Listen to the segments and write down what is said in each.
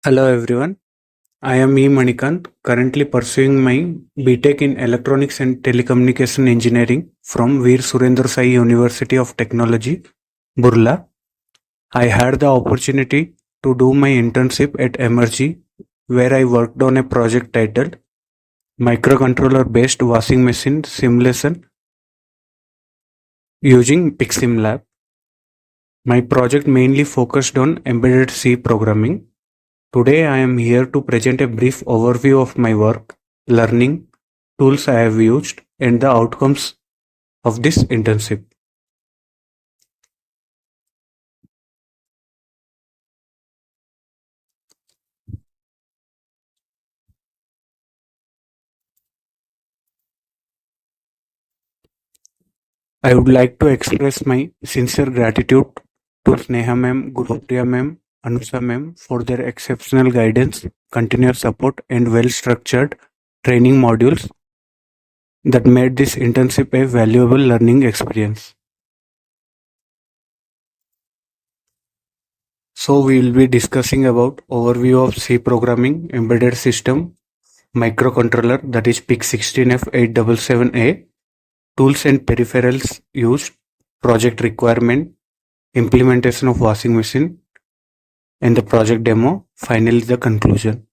Hello everyone, I am E. Manikant, currently pursuing my BTech in Electronics and Telecommunication Engineering from Veer Surendra Sai University of Technology, Burla. I had the opportunity to do my internship at Emertxe, where I worked on a project titled Microcontroller-Based Washing Machine Simulation using PICSimLab. My project mainly focused on embedded C programming. Today I am here to present a brief overview of my work, learning, tools I have used, and the outcomes of this internship. I would like to express my sincere gratitude to Sneha ma'am, Gurupriya ma'am, Anusha ma'am for their exceptional guidance, continuous support, and well-structured training modules that made this internship a valuable learning experience. So we will be discussing about overview of C programming, embedded system, microcontroller, that is PIC16F877A, tools and peripherals used, project requirement, implementation of washing machine, and the project demo, finally the conclusion.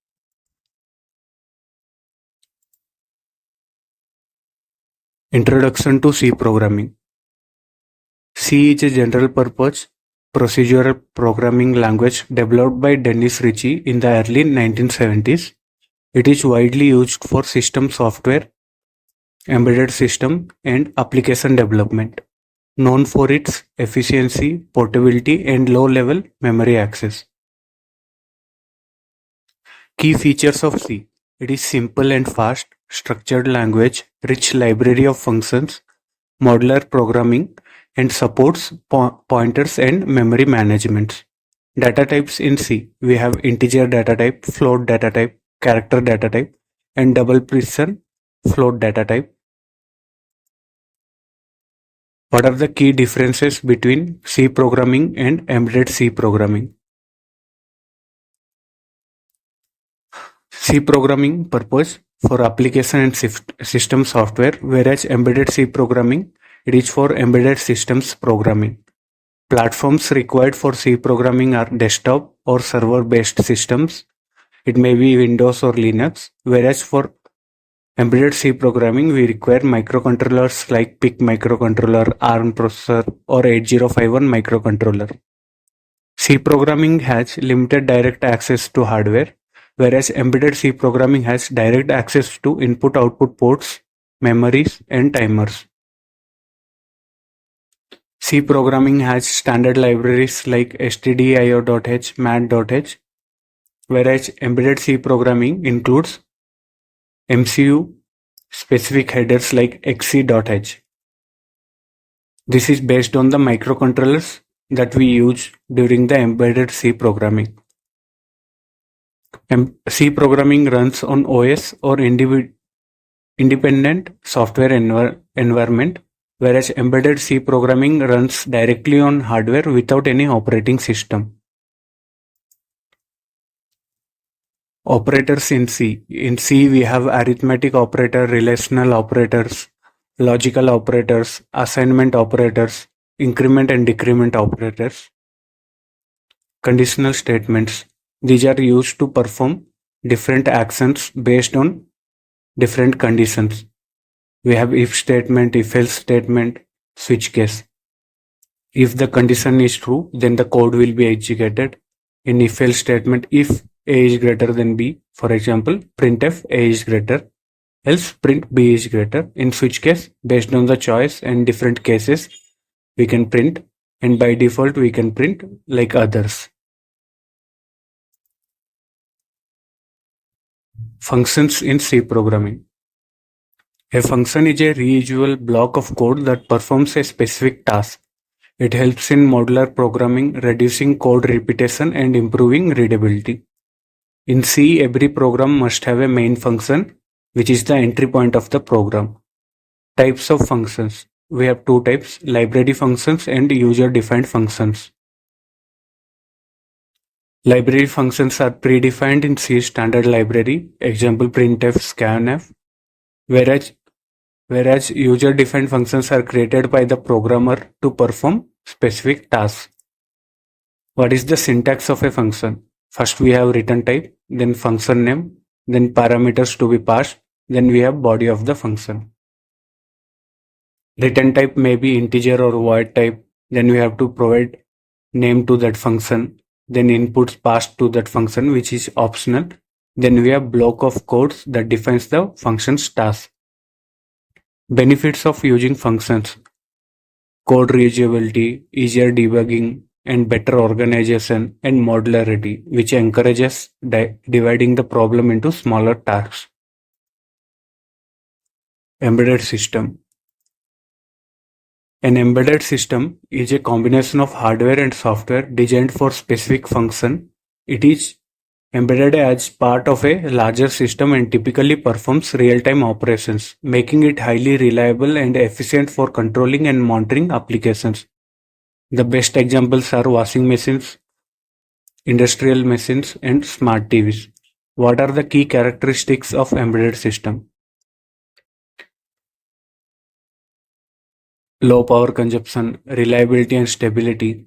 Introduction to C programming. C is a general purpose procedural programming language developed by Dennis Ritchie in the early 1970s. It is widely used for system software, embedded system, and application development, known for its efficiency, portability, and low-level memory access. Key features of C. It is simple and fast, structured language, rich library of functions, modular programming, and supports pointers and memory management. Data types in C. We have integer data type, float data type, character data type, and double precision float data type. What are the key differences between C programming and embedded C programming? C programming purpose for application and system software, whereas embedded C programming, it is for embedded systems programming. Platforms required for C programming are desktop or server-based systems. It may be Windows or Linux, whereas for embedded C programming, we require microcontrollers like PIC microcontroller, ARM processor, or 8051 microcontroller. C programming has limited direct access to hardware, whereas embedded C programming has direct access to input-output ports, memories, and timers. C programming has standard libraries like stdio.h, mat.h, whereas embedded C programming includes MCU specific headers like xc.h. This is based on the microcontrollers that we use during the embedded C programming. C programming runs on OS or independent software environment, whereas embedded C programming runs directly on hardware without any operating system. Operators in C. In C, we have arithmetic operator, relational operators, logical operators, assignment operators, increment and decrement operators, conditional statements. These are used to perform different actions based on different conditions. We have if statement, if else statement, switch case. If the condition is true, then the code will be executed. In if else statement, if A is greater than B, for example, printf A is greater, else print B is greater. In switch case, based on the choice and different cases, we can print, and by default we can print like others. Functions in C programming. A function is a reusable block of code that performs a specific task. It helps in modular programming, reducing code repetition and improving readability. In C, every program must have a main function, which is the entry point of the program. Types of functions. We have two types, library functions and user-defined functions. Library functions are predefined in C standard library, example printf, scanf, whereas user-defined functions are created by the programmer to perform specific tasks. What is the syntax of a function? First we have return type, then function name, then parameters to be passed, then we have body of the function. Return type may be integer or void type, then we have to provide name to that function, then inputs passed to that function, which is optional. Then we have block of codes that defines the function's task. Benefits of using functions: code reusability, easier debugging, and better organization and modularity, which encourages dividing the problem into smaller tasks. Embedded system. An embedded system is a combination of hardware and software designed for specific function. It is embedded as part of a larger system and typically performs real-time operations, making it highly reliable and efficient for controlling and monitoring applications. The best examples are washing machines, industrial machines, and smart TVs. What are the key characteristics of embedded system? Low power consumption, reliability and stability,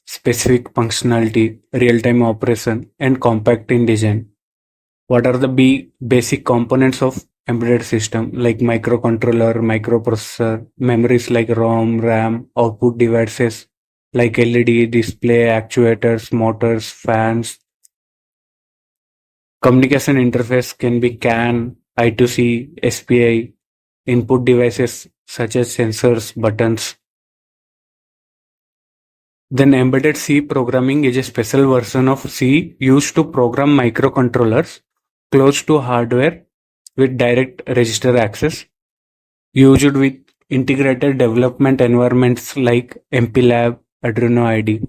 specific functionality, real-time operation, and compact in design. What are the basic components of embedded system like microcontroller, microprocessor, memories like ROM, RAM, output devices like LED, display, actuators, motors, fans. Communication interface can be CAN, I2C, SPI, input devices such as sensors, buttons. Then embedded C programming is a special version of C used to program microcontrollers close to hardware with direct register access, used with integrated development environments like MPLAB, Arduino IDE.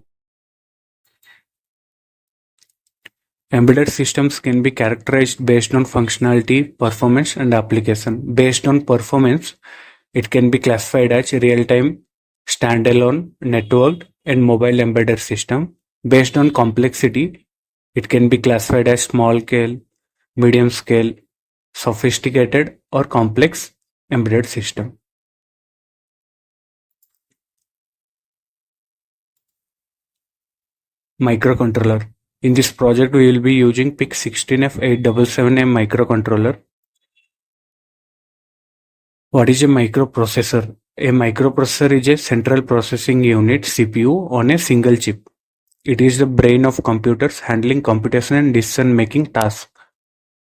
Embedded systems can be characterized based on functionality, performance, and application. Based on performance, it can be classified as real-time, standalone, networked, and mobile embedded system. Based on complexity, it can be classified as small scale, medium scale, sophisticated, or complex embedded system. Microcontroller. In this project, we will be using PICSimLab microcontroller. What is a microprocessor? A microprocessor is a central processing unit (CPU) on a single chip. It is the brain of computers handling computation and decision-making tasks.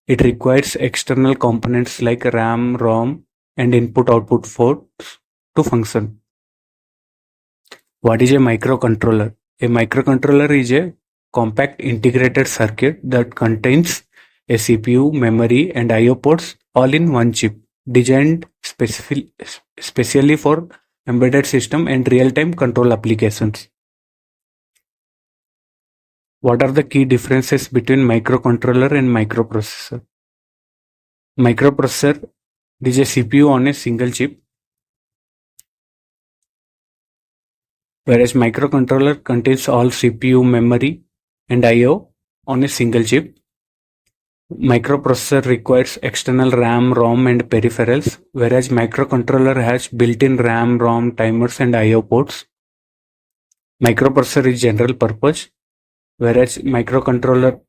It requires external components like RAM, ROM, and input-output ports to function. What is a microcontroller? A microcontroller is a compact integrated circuit that contains a CPU, memory, and I/O ports all in one chip, designed specially for embedded system and real-time control applications. What are the key differences between microcontroller and microprocessor? Microprocessor is a CPU on a single chip, whereas microcontroller contains all CPU, memory, and I/O on a single chip. Microprocessor requires external RAM, ROM, and peripherals, whereas microcontroller has built-in RAM, ROM, timers, and I/O ports. Microprocessor is general purpose, whereas microcontroller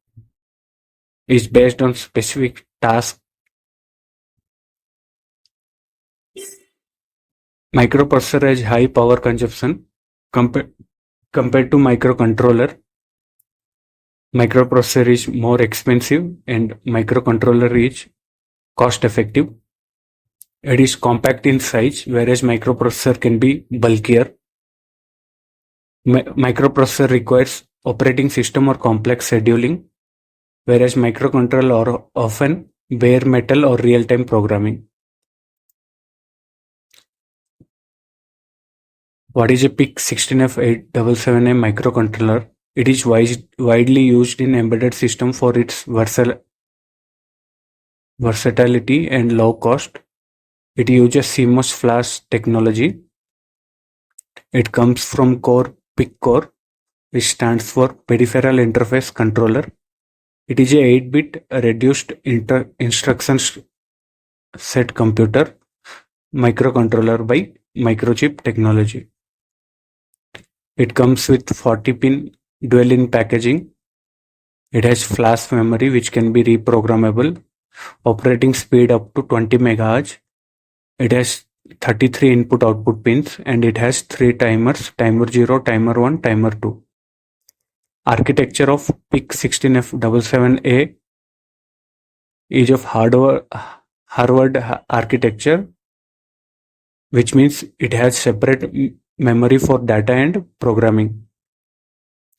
is based on specific tasks. Microprocessor has high power consumption compared to microcontroller. Microprocessor is more expensive and microcontroller is cost effective. It is compact in size, whereas microprocessor can be bulkier. Microprocessor requires operating system or complex scheduling, whereas microcontroller are often bare metal or real-time programming. What is a PIC16F877A microcontroller? It is widely used in embedded system for its versatility and low cost. It uses CMOS flash technology. It comes from PIC core. which stands for Peripheral Interface Controller. It is a 8-bit reduced instructions set computer microcontroller by Microchip technology. It comes with 40-pin dual-in packaging. It has flash memory which can be reprogrammable, operating speed up to 20 MHz. It has 33 input-output pins and it has 3 timers, timer 0, timer 1, timer 2. Architecture of PIC16F77A is of Harvard architecture, which means it has separate memory for data and programming.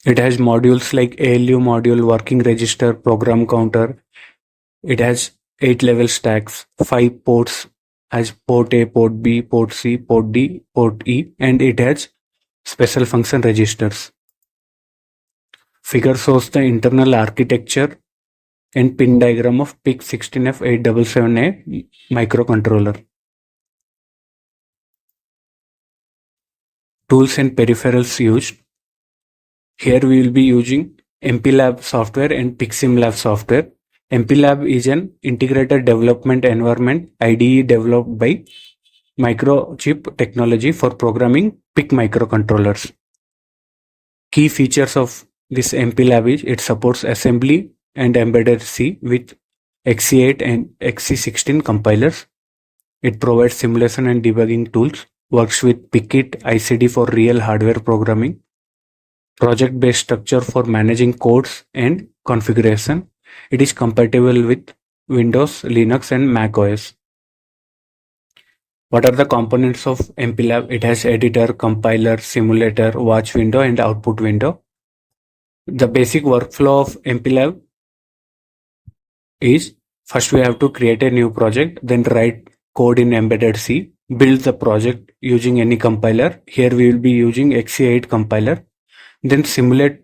It has modules like ALU module, working register, program counter. It has 8 level stacks, 5 ports as port A, port B, port C, port D, port E, and it has special function registers. Figure shows the internal architecture and pin diagram of PIC16F877A microcontroller. Tools and peripherals used. Here we will be using MPLAB software and PICSimLab software. MPLAB is an integrated development environment IDE developed by Microchip technology for programming PIC microcontrollers. Key features of this MPLAB is it supports assembly and embedded C with XE8 and XE16 compilers. It provides simulation and debugging tools, works with PICkit ICD for real hardware programming, project-based structure for managing codes and configuration. It is compatible with Windows, Linux, and Mac OS. What are the components of MPLAB? It has editor, compiler, simulator, watch window, and output window. The basic workflow of MPLAB is first we have to create a new project, then write code in embedded C, build the project using any compiler. Here we will be using XE8 compiler. Then simulate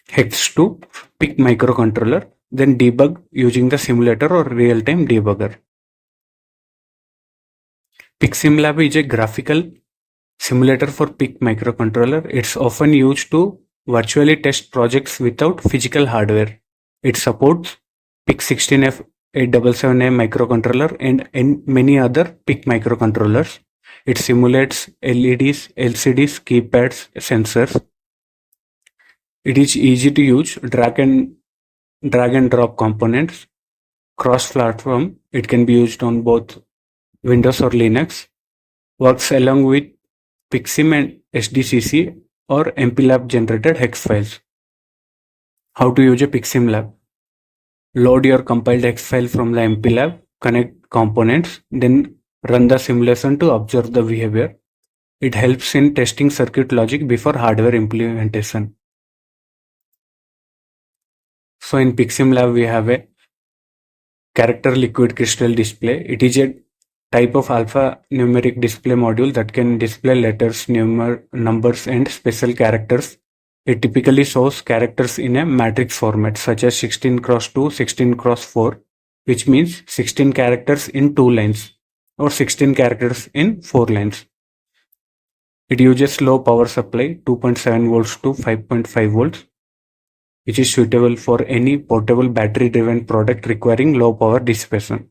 hex to PIC microcontroller, then debug using the simulator or real-time debugger. PICSimLab is a graphical simulator for PIC microcontroller. It's often used to virtually test projects without physical hardware. It supports PIC16F877A microcontroller and many other PIC microcontrollers. It simulates LEDs, LCDs, keypads, sensors. It is easy to use, drag and drop components, cross-platform. It can be used on both Windows or Linux. Works along with PICSIM and SDCC or MPLAB generated hex files. How to use a PICSimLab? Load your compiled hex file from the MPLAB, connect components, then run the simulation to observe the behavior. It helps in testing circuit logic before hardware implementation. So in PICSimLab we have a character liquid crystal display. It is a type of alphanumeric display module that can display letters, numbers, and special characters. It typically shows characters in a matrix format such as 16x2, 16x4, which means 16 characters in 2 lines or 16 characters in 4 lines. It uses low power supply 2.7 volts to 5.5 volts, which is suitable for any portable battery driven product requiring low power dissipation.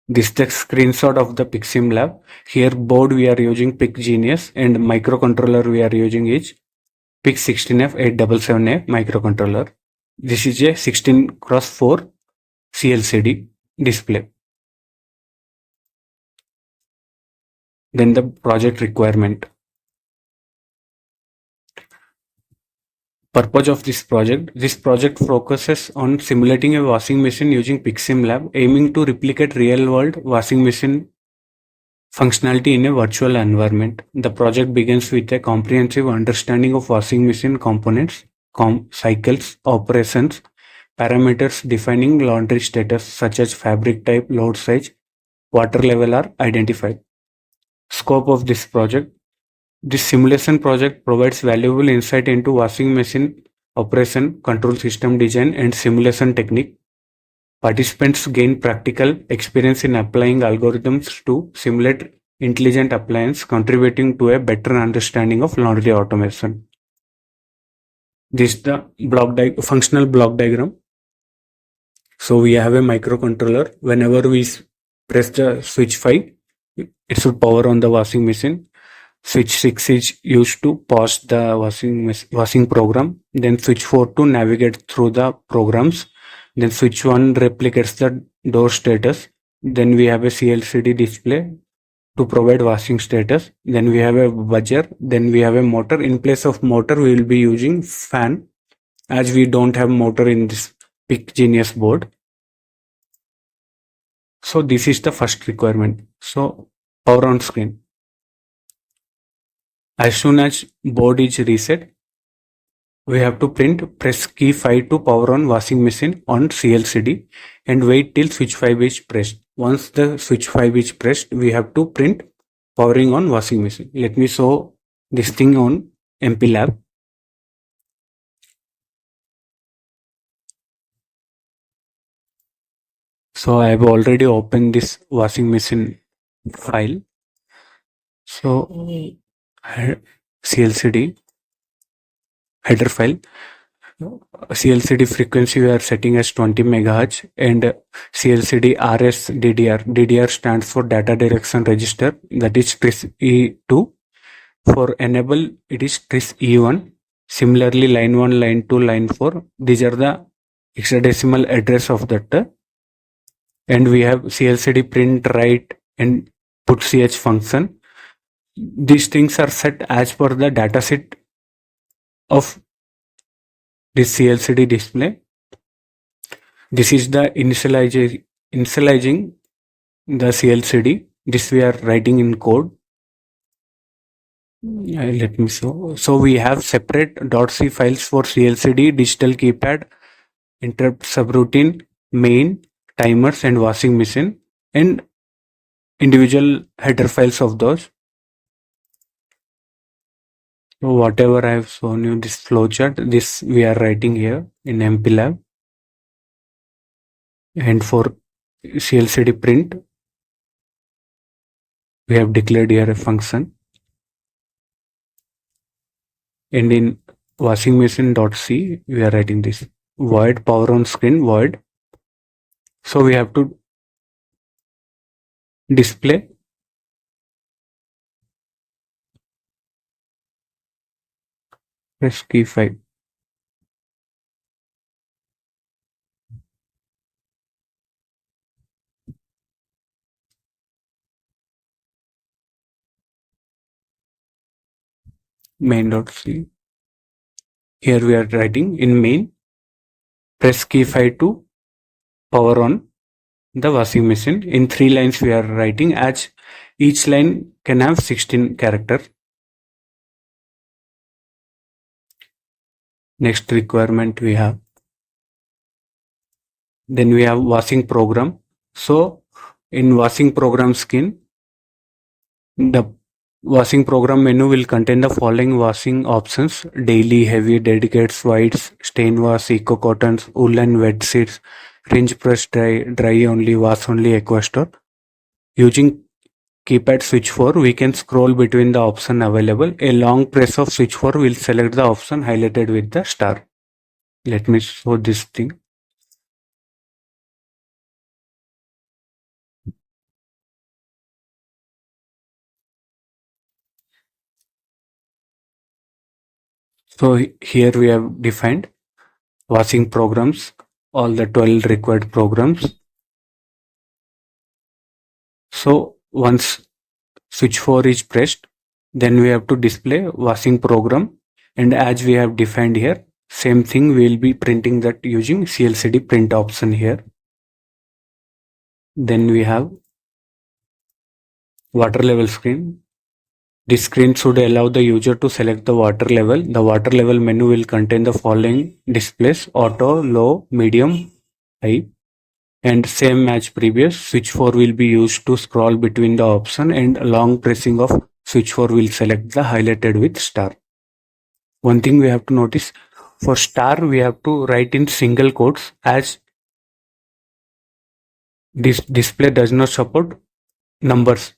This is the screenshot of the PICSimLab. Here board we are using PICGenius and microcontroller we are using is PIC16F877A microcontroller. This is a 16x4 CLCD display. Then the project requirement. Purpose of this project focuses on simulating a washing machine using PICSimLab, aiming to replicate real-world washing machine functionality in a virtual environment. The project begins with a comprehensive understanding of washing machine components, cycles, operations, parameters defining laundry status such as fabric type, load size, water level are identified. Scope of this project. This simulation project provides valuable insight into washing machine operation, control system design, and simulation technique. Participants gain practical experience in applying algorithms to simulate intelligent appliance contributing to a better understanding of laundry automation. This is the functional block diagram. So we have a microcontroller. Whenever we press the switch 5, it should power on the washing machine. Switch 6 is used to pause the washing program. Then switch 4 to navigate through the programs. Then switch 1 replicates the door status. Then we have a CLCD display to provide washing status. Then we have a buzzer. Then we have a motor. In place of motor, we will be using fan, as we don't have motor in this PICSimLab board. So this is the first requirement. So power on screen. As soon as board is reset, we have to press key 5 to power on washing machine on CLCD and wait till switch 5 is pressed. Once the switch 5 is pressed, we have to print powering on washing machine. Let me show this thing on MPLAB. So I have already opened this washing machine file. So CLCD header file. CLCD frequency we are setting as 20 megahertz and CLCD RS DDR. DDR stands for data direction register, that is TRIS E2. For enable, it is TRIS E1. Similarly, line 1, line 2, line 4. These are the hexadecimal address of that. And we have CLCD print, write, and put ch function. These things are set as per the dataset of this CLCD display. This is the initializing the CLCD. This we are writing in code. Let me show. So we have separate .c files for CLCD, digital keypad, interrupt subroutine, main, timers, and washing machine, and individual header files of those. So whatever I have shown you, this flowchart, this we are writing here in MPLAB. And for CLCD print, we have declared here a function. And in washing machine.c, we are writing this void power on screen void. So we have to display press key 5. Main.c. Here we are writing in main, press key 5 to power on the washing machine. In 3 lines we are writing, as each line can have 16 characters. Next requirement we have. Then we have washing program. So in washing program skin, the washing program menu will contain the following washing options: daily, heavy, dedicates, whites, stain wash, eco cottons, wool and wet sheets, rinse, press, dry, dry only, wash only, Equastor. Using keypad switch 4, we can scroll between the option available. A long press of switch 4 will select the option highlighted with the star. Let me show this thing. So here we have defined washing programs, all the 12 required programs. So once switch 4 is pressed, then we have to display washing program, and as we have defined here, same thing we will be printing that using CLCD print option here. Then we have water level screen. This screen should allow the user to select the water level. The water level menu will contain the following displays: auto, low, medium, high. And same as previous, switch 4 will be used to scroll between the option, and long pressing of switch 4 will select the highlighted with star. One thing we have to notice, for star we have to write in single quotes, as this display does not support numbers.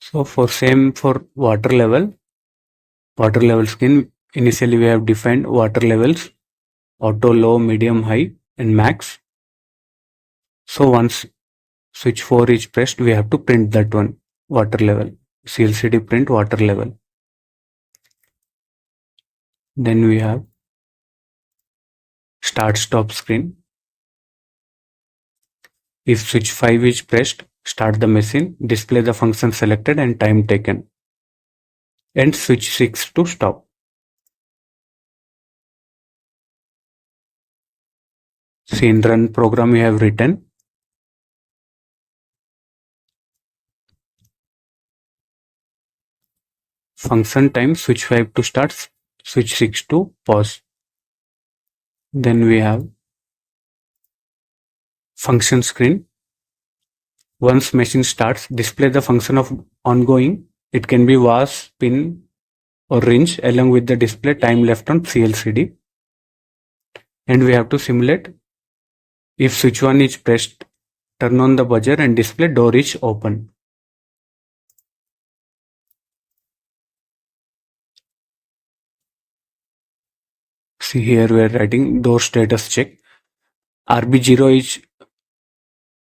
So for water level screen, initially we have defined water levels, auto, low, medium, high and max. So once switch 4 is pressed, we have to print that one, water level, CLCD print water level. Then we have start stop screen. If switch 5 is pressed, start the machine, display the function selected and time taken. And switch 6 to stop. See, in run program we have written function time, switch 5 to start, switch 6 to pause. Then we have function screen. Once machine starts, display the function of ongoing. It can be was, spin or range along with the display time left on CLCD. And we have to simulate if switch 1 is pressed, turn on the buzzer and display door is open. See, here we are writing door status check. RB0 is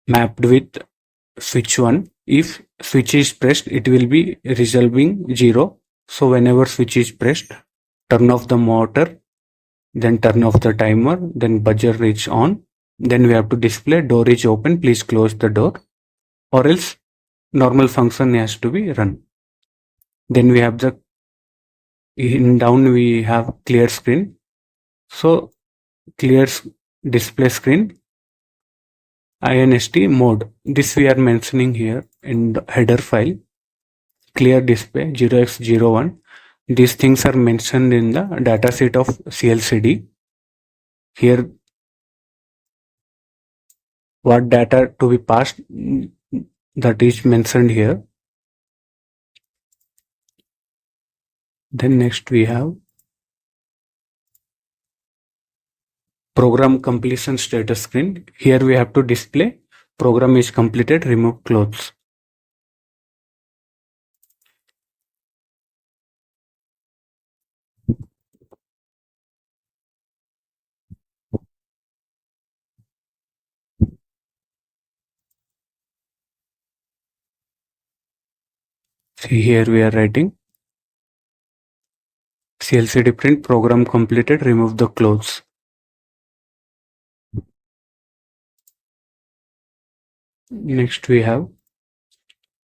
mapped with switch 1. If switch is pressed, it will be resolving 0. So whenever switch is pressed, turn off the motor, then turn off the timer, then buzzer is on. Then we have to display door is open, please close the door, or else normal function has to be run. Then we have the in down we have clear screen. So clear display screen INST mode. This we are mentioning here in the header file. Clear display 0x01. These things are mentioned in the datasheet of CLCD. Here, what data to be passed, that is mentioned here. Then next we have program completion status screen. Here we have to display program is completed, remove clothes. See, here we are writing CLCD print program completed, remove the clothes. Next we have,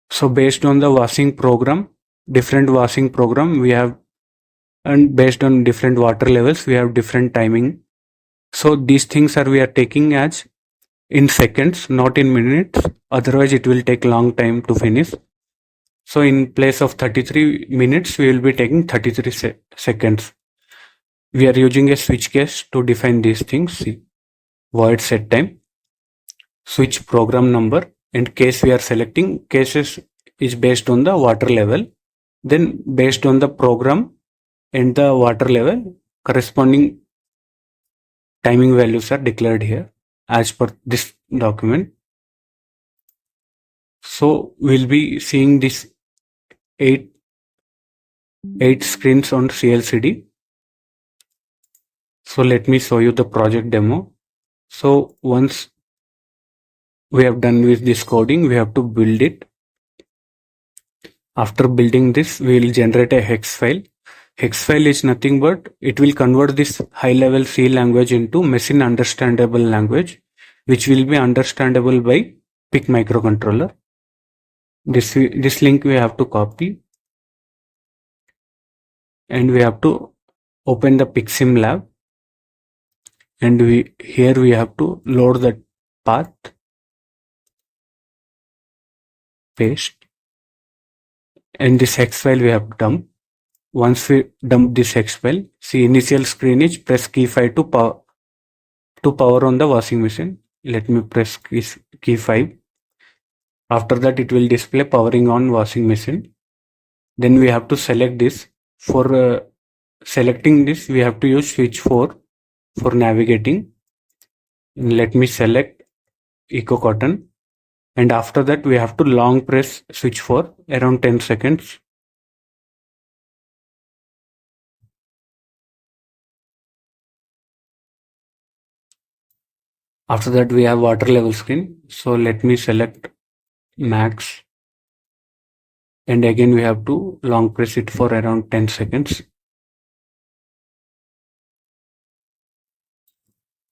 so based on the washing program, different washing program we have, and based on different water levels we have different timing. So these things are we are taking as in seconds, not in minutes, otherwise it will take long time to finish. So in place of 33 minutes we will be taking 33 seconds. We are using a switch case to define these things. See, void set time, switch program number, and case we are selecting. Cases is based on the water level. Then based on the program and the water level, corresponding timing values are declared here as per this document. So we'll be seeing this eight screens on CLCD. So let me show you the project demo. So once we have done with this coding, we have to build it. After building this, we will generate a hex file. Hex file is nothing but it will convert this high level C language into machine understandable language, which will be understandable by PIC microcontroller. This link we have to copy, and we have to open the PICSimLab, and here we have to load the path, paste, and this hex file we have to dump. Once we dump this hex file, see initial screen is press key 5 to power on the washing machine. Let me press key 5. After that it will display powering on washing machine. Then we have to select this. For selecting this we have to use switch 4 for navigating. Let me select Eco Cotton And after that, we have to long press switch for around 10 seconds. After that, we have water level screen. So let me select max. And again, we have to long press it for around 10 seconds.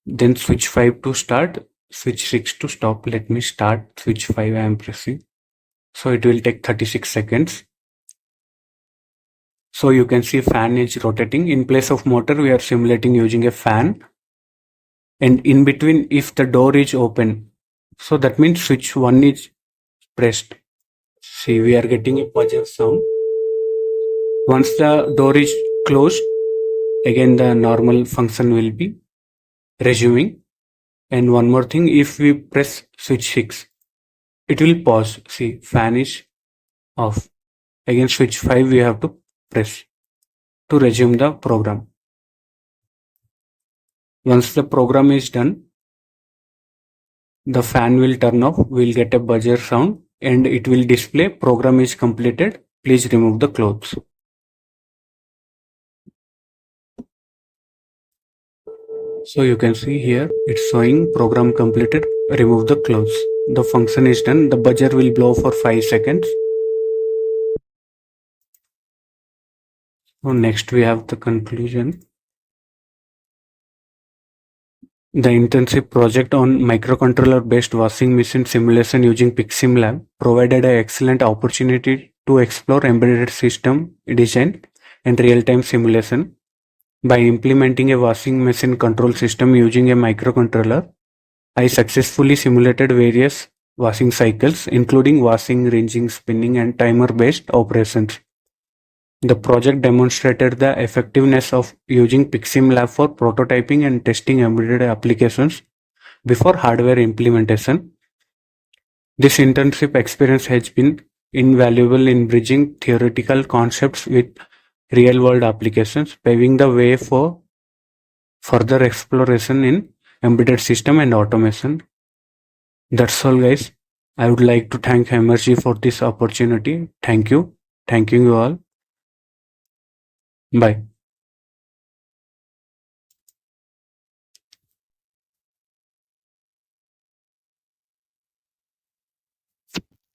Then switch 5 to start, switch 6 to stop. Let me start switch 5 I am pressing. So it will take 36 seconds. So you can see fan is rotating. In place of motor, we are simulating using a fan. And in between, if the door is open, so that means switch 1 is pressed. See, we are getting a buzzer sound. Once the door is closed, again the normal function will be resuming. And one more thing, if we press switch 6, it will pause. See, fan is off. Again, switch 5 we have to press to resume the program. Once the program is done, the fan will turn off, we'll get a buzzer sound, and it will display program is completed. Please remove the clothes. So you can see here, it's showing program completed, remove the clothes. The function is done. The buzzer will blow for 5 seconds. So next we have the conclusion. The internship project on microcontroller-based washing machine simulation using PICSimLab provided an excellent opportunity to explore embedded system design and real-time simulation. By implementing a washing machine control system using a microcontroller, I successfully simulated various washing cycles, including washing, rinsing, spinning, and timer-based operations. The project demonstrated the effectiveness of using PICSimLab for prototyping and testing embedded applications before hardware implementation. This internship experience has been invaluable in bridging theoretical concepts with real-world applications, paving the way for further exploration in embedded system and automation. That's all, guys. I would like to thank Emertxe for this opportunity. Thank you. Thanking you all. Bye.